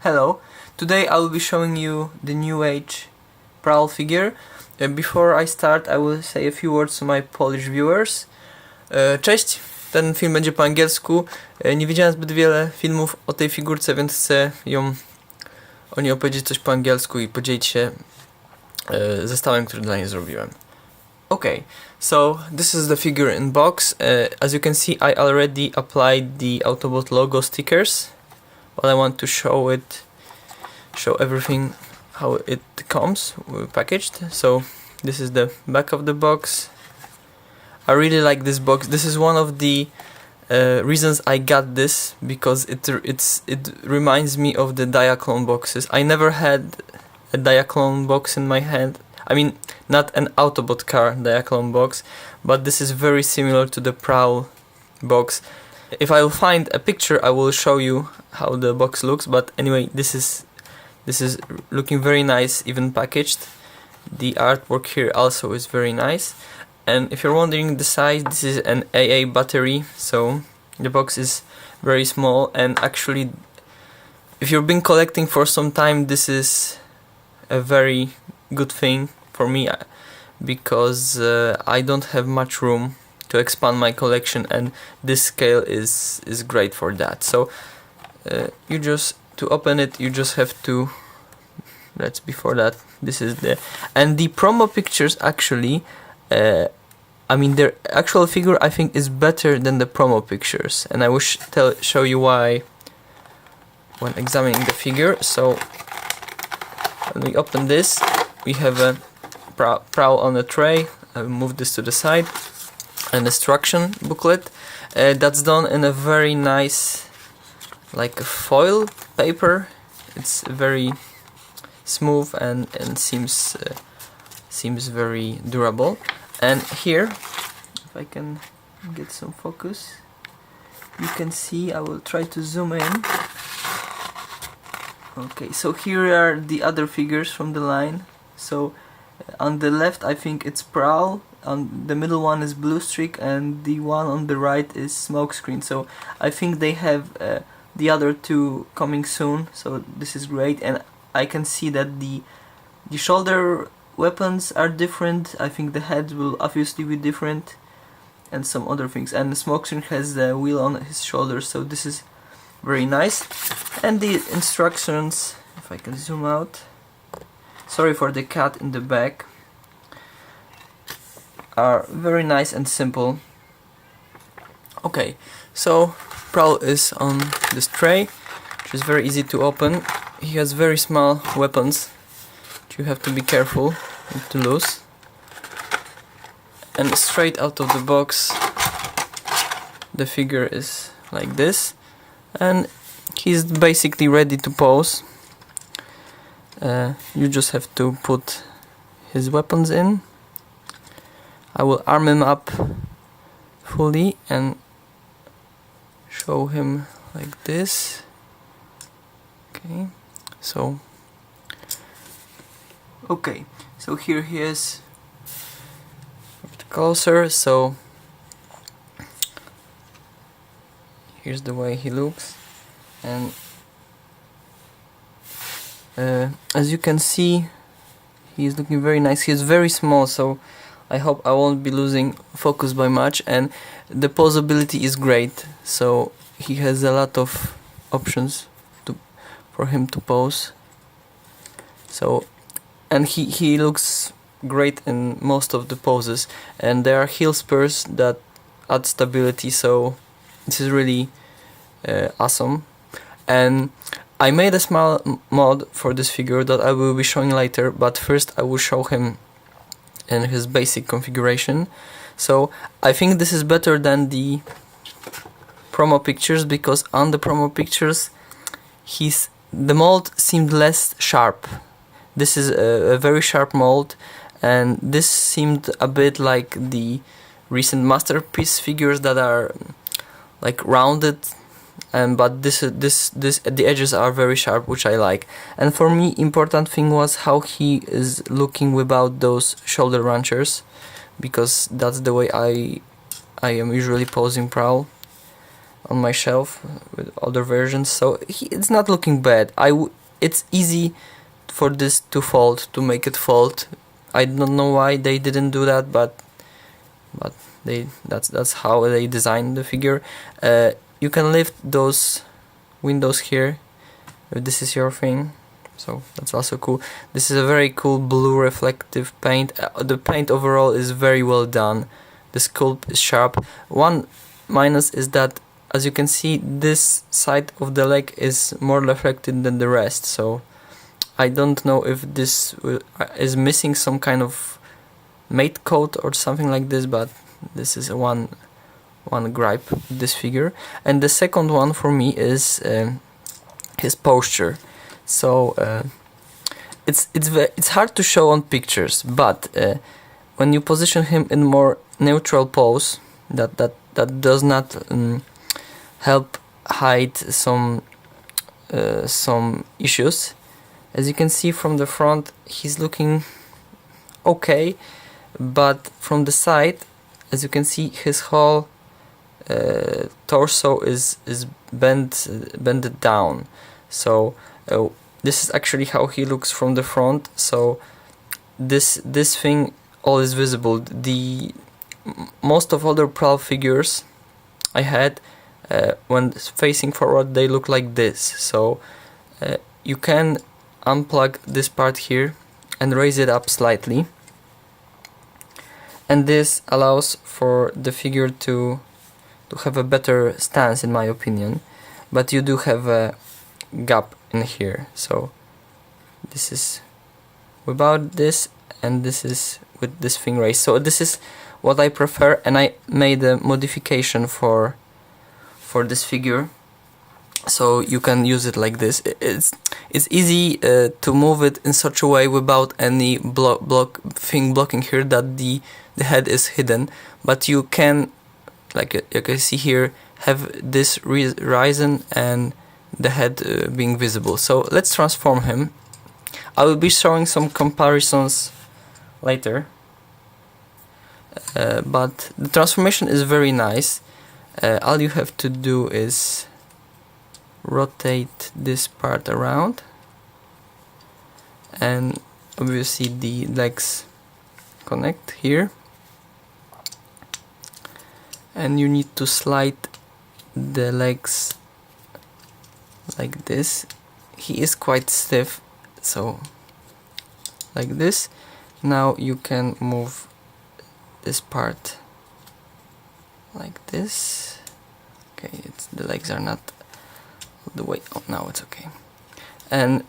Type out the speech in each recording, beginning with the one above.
Hello, today I will be showing you the Newage Prowl figure. Before I start, I will say a few words to my Polish viewers. Cześć, ten film będzie po angielsku. Nie widziałem zbyt wiele filmów o tej figurce, więc chcę o niej opowiedzieć coś po angielsku i podzielić się zestawem, który dla niej zrobiłem. Okay, so this is the figure in box. As you can see, I already applied the Autobot logo stickers. But I want to show everything how it comes packaged. So this is the back of the box. I really like this box. This is one of the reasons I got this, because it reminds me of the Diaclone boxes. I never had a Diaclone box in my hand. I mean, not an Autobot car Diaclone box, but this is very similar to the Prowl box. If I will find a picture, I will show you how the box looks. But anyway, this is looking very nice, even packaged. The artwork here also is very nice. And if you're wondering the size, this is an AA battery, so the box is very small. And actually, if you've been collecting for some time, this is a very good thing for me, because I don't have much room to expand my collection, and this scale is great for that. So to open it, you just have to, before that, this is the promo pictures. Actually, I mean, their actual figure I think is better than the promo pictures, and I will show you why when examining the figure. So when we open this, we have a Prowl on a tray. I will move this to the side. An instruction booklet that's done in a very nice, like a foil paper. It's very smooth and seems very durable. And here, if I can get some focus, you can see, I will try to zoom in. Okay, so here are the other figures from the line. So on the left, I think it's Prowl. On the middle one is Blue Streak, and the one on the right is Smokescreen. So I think they have the other two coming soon. So this is great, and I can see that the shoulder weapons are different. I think the head will obviously be different, and some other things. And the Smokescreen has the wheel on his shoulder, so this is very nice. And the instructions, if I can zoom out. Sorry for the cat in the back. Are very nice and simple. Okay, so Prowl is on this tray, which is very easy to open. He has very small weapons, which you have to be careful not to lose. And straight out of the box, the figure is like this, and he's basically ready to pose. You just have to put his weapons in. I will arm him up fully and show him like this. Okay, so here he is. A bit closer. So here's the way he looks, and as you can see, he's looking very nice. He's very small, so I hope I won't be losing focus by much, and the posability is great, so he has a lot of options for him to pose. So, and he looks great in most of the poses, and there are heel spurs that add stability, so this is really awesome. And I made a small mod for this figure that I will be showing later, but first I will show him in his basic configuration. So I think this is better than the promo pictures, because on the promo pictures the mold seemed less sharp. This is a very sharp mold, and this seemed a bit like the recent Masterpiece figures that are like rounded, but the edges are very sharp, which I like. And for me, important thing was how he is looking without those shoulder ranchers, because that's the way I am usually posing Prowl. on my shelf with other versions, so it's not looking bad. It's easy for this to fold, to make it fold. I don't know why they didn't do that, but that's how they designed the figure. You can lift those windows here if this is your thing, so that's also cool. This is a very cool blue reflective paint. The paint overall is very well done. The sculpt is sharp. One minus is that, as you can see, this side of the leg is more reflected than the rest, so I don't know if this is missing some kind of mate coat or something like this, but this is one gripe with this figure. And the second one for me is his posture. So it's hard to show on pictures, but when you position him in more neutral pose, that does not help hide some issues. As you can see from the front, he's looking okay, but from the side, as you can see, his whole torso is bended down. So this is actually how he looks from the front. So this thing all is visible. The most of other Prowl figures I had, when facing forward, they look like this. So you can unplug this part here and raise it up slightly, and this allows for the figure to have a better stance, in my opinion. But you do have a gap in here, so this is without this, and this is with this thing raised. So this is what I prefer, and I made a modification for this figure, so you can use it like this. It's easy to move it in such a way without any thing blocking here, that the head is hidden, but you can, like you can see here, have this risen and the head being visible. So let's transform him. I will be showing some comparisons later, but the transformation is very nice. All you have to do is rotate this part around, and obviously the legs connect here, and you need to slide the legs like this. He is quite stiff, so like this. Now you can move this part like this. Okay, the legs are not the way. Oh, now it's okay. And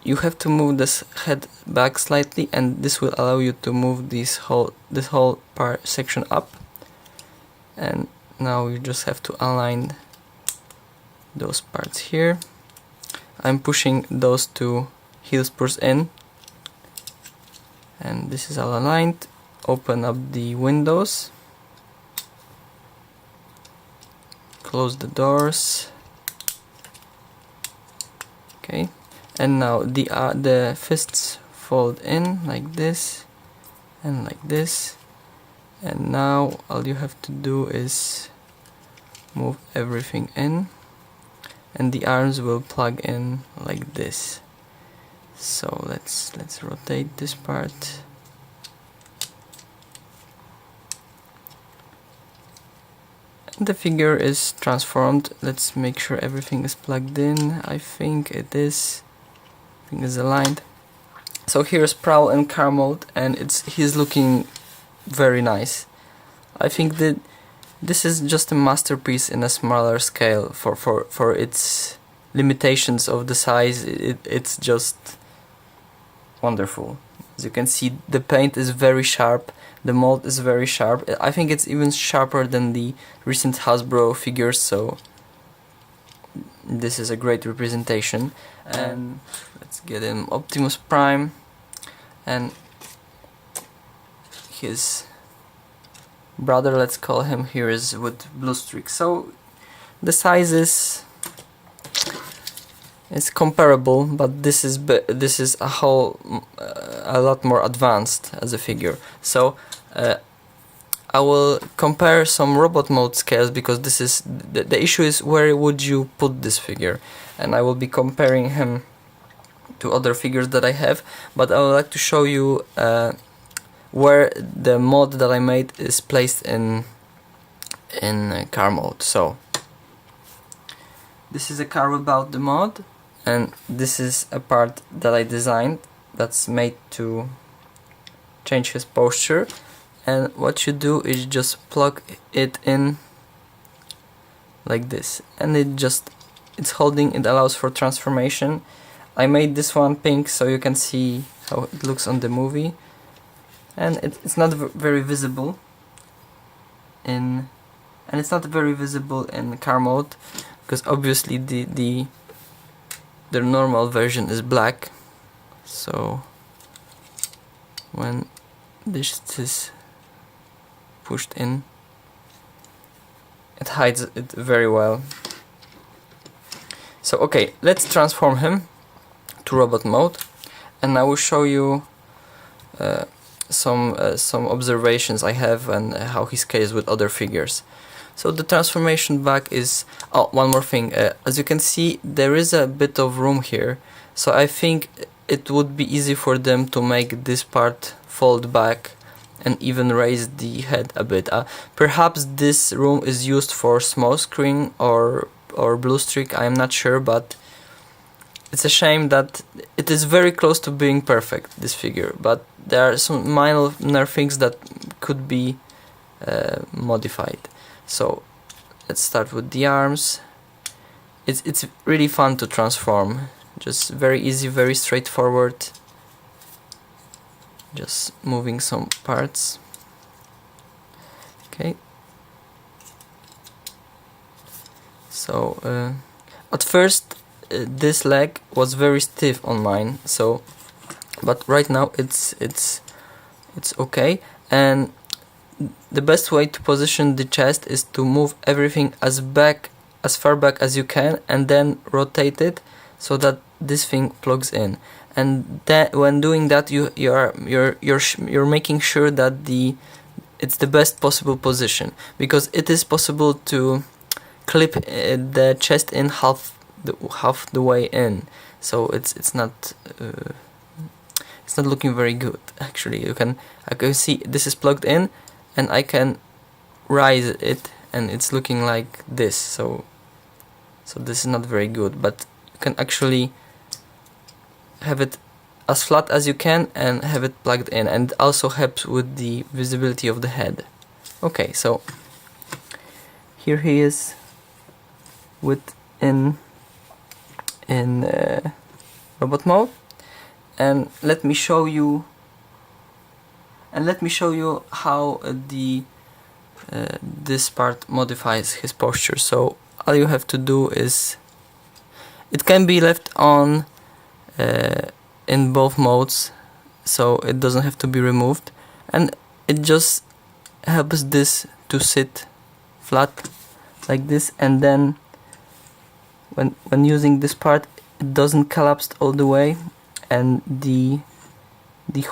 you have to move this head back slightly, and this will allow you to move this whole part section up. And now you just have to align those parts here. I'm pushing those two heel spurs in, and this is all aligned. Open up the windows, close the doors. Okay, and now the fists fold in like this and like this, and now all you have to do is move everything in, and the arms will plug in like this. So let's rotate this part. The figure is transformed. Let's make sure everything is plugged in. I think it is. Everything is aligned. So here's Prowl in car mode, and he's looking very nice. I think that this is just a masterpiece in a smaller scale. For its limitations of the size, it's just wonderful. As you can see, the paint is very sharp. The mold is very sharp. I think it's even sharper than the recent Hasbro figures, so this is a great representation. And let's get in Optimus Prime, and his brother, let's call him, here is with blue streak. So the size is comparable, but this is a lot more advanced as a figure. So I will compare some robot mode scales, because this is the issue is where would you put this figure, and I will be comparing him to other figures that I have, but I would like to show you where the mod that I made is placed in car mode. So this is a car without the mod, and this is a part that I designed that's made to change his posture, and what you do is just plug it in like this, and it's holding, it allows for transformation. I made this one pink so you can see how it looks on the movie, and it's not very visible in car mode, because obviously the normal version is black. So when this is pushed in, it hides it very well. So okay, let's transform him to robot mode, and I will show you some observations I have and how he scales with other figures. So the transformation back is... oh, one more thing, as you can see there is a bit of room here, so I think it would be easy for them to make this part fold back and even raise the head a bit. Perhaps this room is used for small screen or blue streak, I am not sure, but it's a shame that it is very close to being perfect, this figure, but there are some minor things that could be modified. So let's start with the arms. It's really fun to transform, just very easy, very straightforward. Just moving some parts. Okay. So at first this leg was very stiff on mine, so but right now it's okay, and the best way to position the chest is to move everything as far back as you can, and then rotate it so that this thing plugs in. And that when doing that, you're making sure that it's the best possible position, because it is possible to clip the chest in half the way in, so it's not looking very good. Actually, I can see this is plugged in, and I can rise it, and it's looking like this. So this is not very good, but you can actually have it as flat as you can and have it plugged in, and it also helps with the visibility of the head. Okay, so here he is in robot mode, and let me show you how this part modifies his posture. So all you have to do is, it can be left on in both modes, so it doesn't have to be removed, and it just helps this to sit flat like this, and then when using this part, it doesn't collapse all the way, and the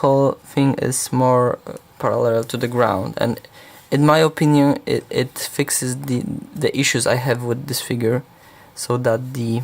whole thing is more parallel to the ground. And in my opinion, it fixes the issues I have with this figure, so that the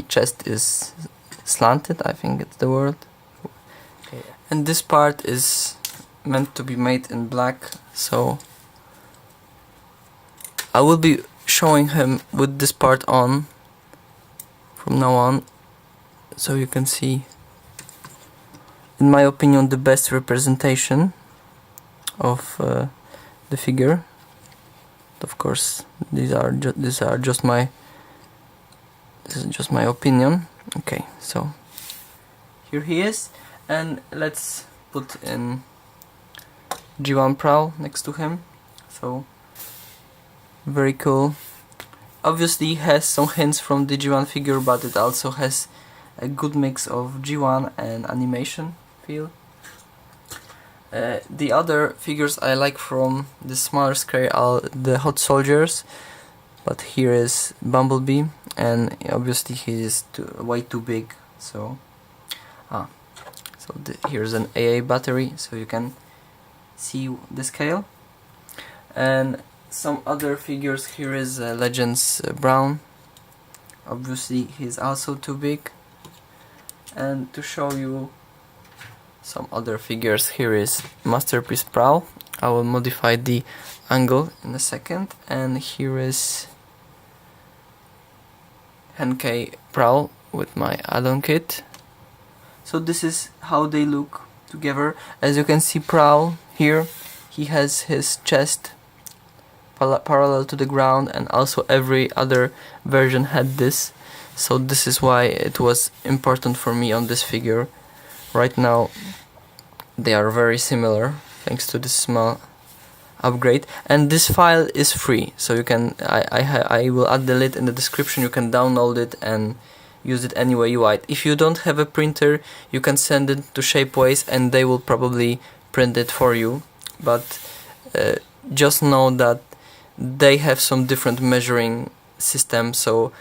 chest is slanted, I think it's the word. Okay. And this part is meant to be made in black, so I will be showing him with this part on from now on, so you can see, in my opinion, the best representation of the figure. Of course, this is just my opinion. Okay, so here he is, and let's put in G1 Prowl next to him. So very cool. Obviously has some hints from the G1 figure, but it also has a good mix of G1 and animation feel. The other figures I like from the smaller scale are the Hot Soldiers, but here is Bumblebee, and obviously he is way too big. So here's an AA battery, so you can see the scale. And some other figures. Here is Legends Brown. Obviously he's also too big. And to show you some other figures, here is Masterpiece Prowl. I will modify the angle in a second. And here is N-H3 Prowl with my add-on kit. So this is how they look together. As you can see, Prowl here, he has his chest parallel to the ground, and also every other version had this. So this is why it was important for me on this figure. Right now they are very similar thanks to this small upgrade, and this file is free, so you can I will add the link in the description. You can download it and use it any way you want. If you don't have a printer, you can send it to Shapeways and they will probably print it for you, but just know that they have some different measuring system. So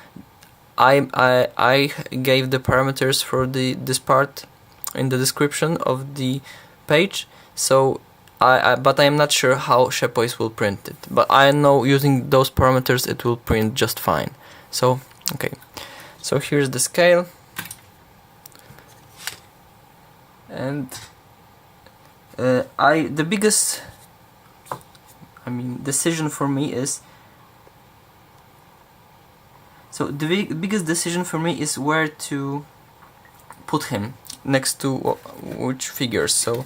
I gave the parameters for this part in the description of the page, so but I am not sure how Shapeways will print it, but I know using those parameters it will print just fine. So okay, so here's the scale, and the biggest decision for me is, so the biggest decision for me is where to put him next to which figures. So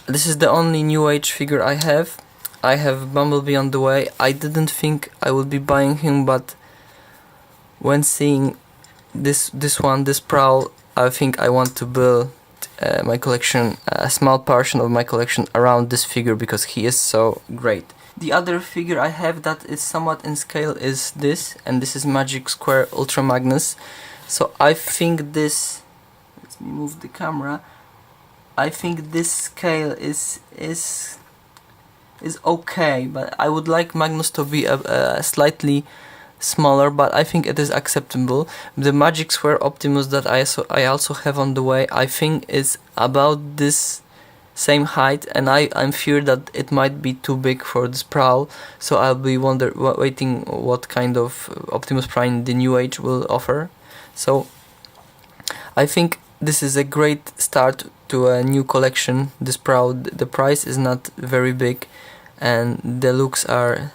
this is the only Newage figure I have. I have Bumblebee on the way. I didn't think I would be buying him, but when seeing this Prowl, I think I want to build my collection, a small portion of my collection around this figure, because he is so great. The other figure I have that is somewhat in scale is this, and this is Magic Square Ultra Magnus. So I think this, let me move the camera, I think this scale is okay, but I would like Magnus to be a slightly smaller, but I think it is acceptable. The Magic Square Optimus that I also have on the way, I think is about this same height, and I'm fear that it might be too big for this Prowl, so I'll be waiting what kind of Optimus Prime the Newage will offer. So I think this is a great start to a new collection. This Prowl, the price is not very big, and the looks are,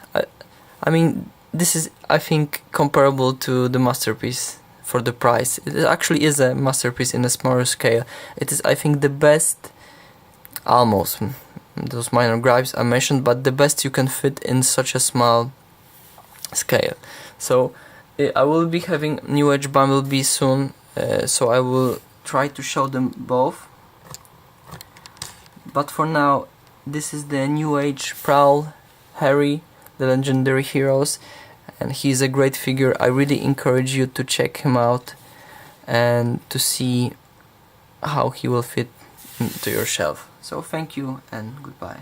I mean, this is, I think, comparable to the Masterpiece for the price. It actually is a Masterpiece in a smaller scale. It is, I think, the best, almost, those minor gripes I mentioned, but the best you can fit in such a small scale. So I will be having Newage Bumblebee soon, so I will try to show them both. But for now, this is the Newage Prowl Harry, the Legendary Heroes, and he's a great figure. I really encourage you to check him out and to see how he will fit into your shelf. So thank you and goodbye.